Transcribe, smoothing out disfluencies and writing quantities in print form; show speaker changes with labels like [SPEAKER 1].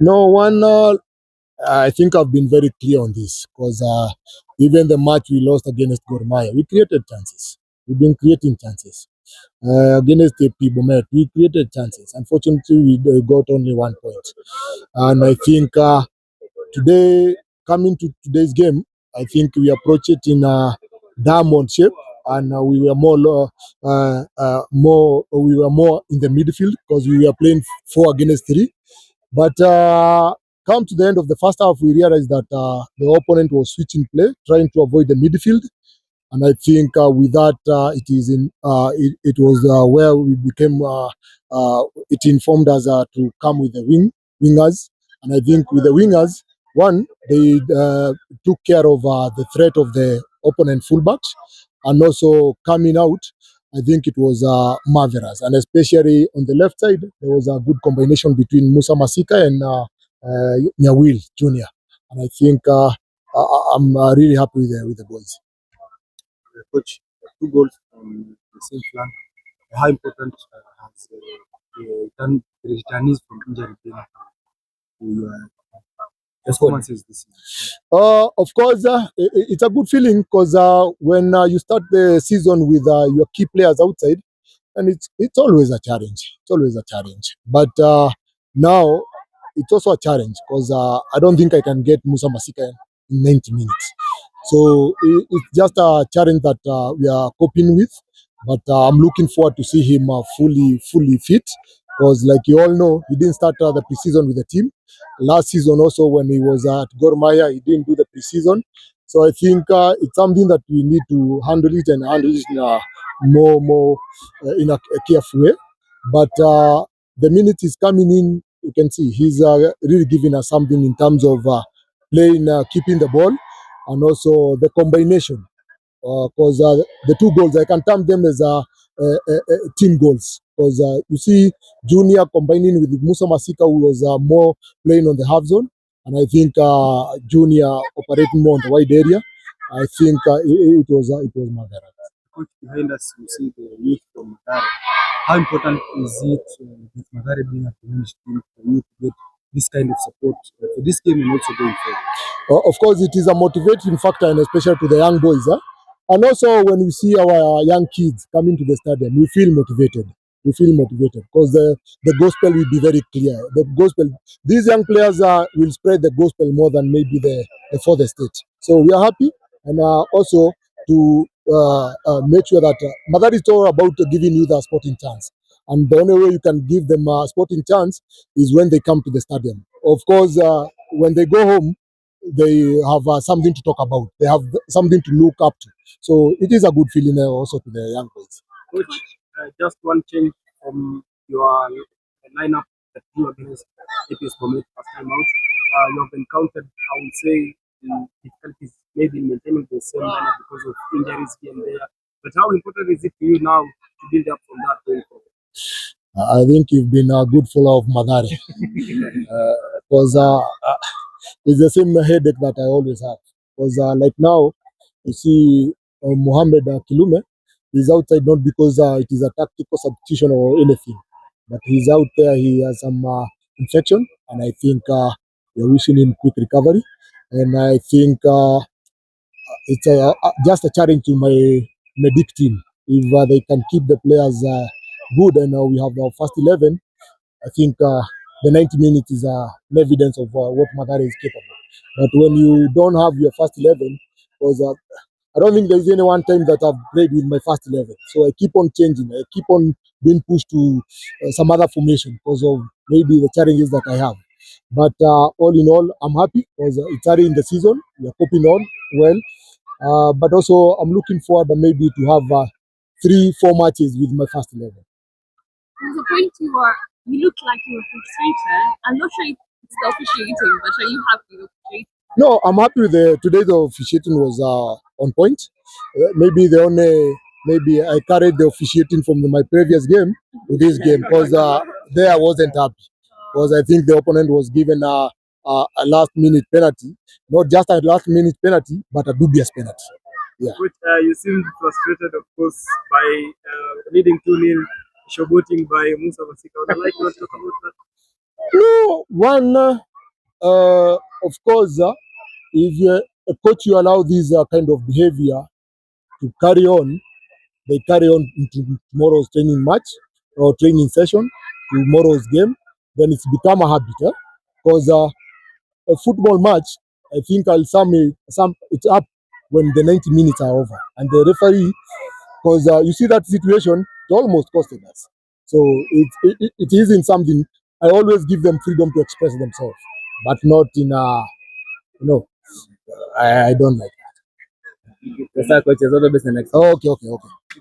[SPEAKER 1] No one. I think I've been very clear on this because even the match we lost against Gor Mahia, we created chances. We've been creating chances. Against the Pibomet, we created chances. Unfortunately, we got only 1 point. And I think today, coming to today's game, I think we approach it in a diamond shape, and we were more in the midfield because we were playing 4 against 3. But come to the end of the first half, we realized that the opponent was switching play, trying to avoid the midfield. And I think with that, it was where we became. It informed us to come with the wingers, and I think with the wingers, one they took care of the threat of the opponent fullbacks, and also coming out. I think it was marvelous, and especially on the left side, there was a good combination between Musa Masika and Nyawil Junior, and I think I'm really happy with the boys.
[SPEAKER 2] Coach, 2 goals from the same flank. How important has the returnees from injury been to your performances this season?
[SPEAKER 1] Of course, it's a good feeling because when you start the season with your key players outside, and it's always a challenge. It's always a challenge. But now it's also a challenge because I don't think I can get Musa Masika in 90 minutes. So it's just a challenge that we are coping with. But I'm looking forward to see him fully fit because, like you all know, he didn't start the preseason with the team. Last season also when he was at Gor Mahia, he didn't do the preseason. So I think it's something that we need to handle it and handle it in a more in a careful way. But the minute he's coming in, you can see he's really giving us something in terms of playing, keeping the ball, and also the combination. Because the 2 goals, I can term them as team goals. Because you see Junior combining with Musa Masika, who was more playing on the half zone, and I think Junior operating more on the wide area. I think it was marvelous.
[SPEAKER 2] Coach, behind us, we see the youth from Madare. How important is it with Madare being a community team for you to get this kind of support for this game and also going forward?
[SPEAKER 1] Of course, it is a motivating factor, and especially to the young boys. And also, when we see our young kids coming to the stadium, we feel motivated. We feel motivated because the gospel will be very clear. The gospel, these young players will spread the gospel more than maybe the further state. So we are happy, and also to make sure that Madari is all about giving you the sporting chance. And the only way you can give them a sporting chance is when they come to the stadium. Of course, when they go home, they have something to talk about. They have something to look up to. So it is a good feeling also to the young boys.
[SPEAKER 2] Coach, just one change from your lineup that you against APS Bomet first time out. You have encountered, I would say, difficulties maybe maintaining the same lineup because of injuries here and there. But how important is it to you now to build up from that going forward?
[SPEAKER 1] I think you've been a good follower of Madari because it's the same headache that I always have. Because like now, you see Mohamed Kilume is outside not because it is a tactical substitution or anything, but he's out there. He has some infection, and I think we're wishing him quick recovery. And I think it's just a challenge to my medic team. If they can keep the players good, and we have our first 11, I think the 90 minutes is an evidence of what Madari is capable. But when you don't have your first 11, because I don't think there's any one time that I've played with my first 11. So I keep on changing. I keep on being pushed to some other formation because of maybe the challenges that I have. But all in all, I'm happy because it's early in the season. We are coping on well. But also, I'm looking forward maybe to have 3-4 matches with my first 11.
[SPEAKER 3] There's a point you look like you were frustrated. I'm not sure if it's the officiating, but are you happy with it?
[SPEAKER 1] No, I'm happy with today's officiating was on point. Maybe I carried the officiating from my previous game to this game because there I wasn't happy because I think the opponent was given a last minute penalty, not just a last minute penalty, but a dubious penalty.
[SPEAKER 2] Yeah. Which you seemed frustrated, of course, by leading 2-0, showboating by Musa Masika. Would you like to talk about that?
[SPEAKER 1] No, one, of course, if a coach you allow this kind of behavior to carry on, they carry on into tomorrow's training match or training session, tomorrow's game, then it's become a habit. Because a football match, I think I'll sum it up when the 90 minutes are over. And the referee, because you see that situation, it almost costed us. So it isn't something, I always give them freedom to express themselves, but not in no, I don't like
[SPEAKER 2] The coaches, all the best in the next.
[SPEAKER 1] that. Okay.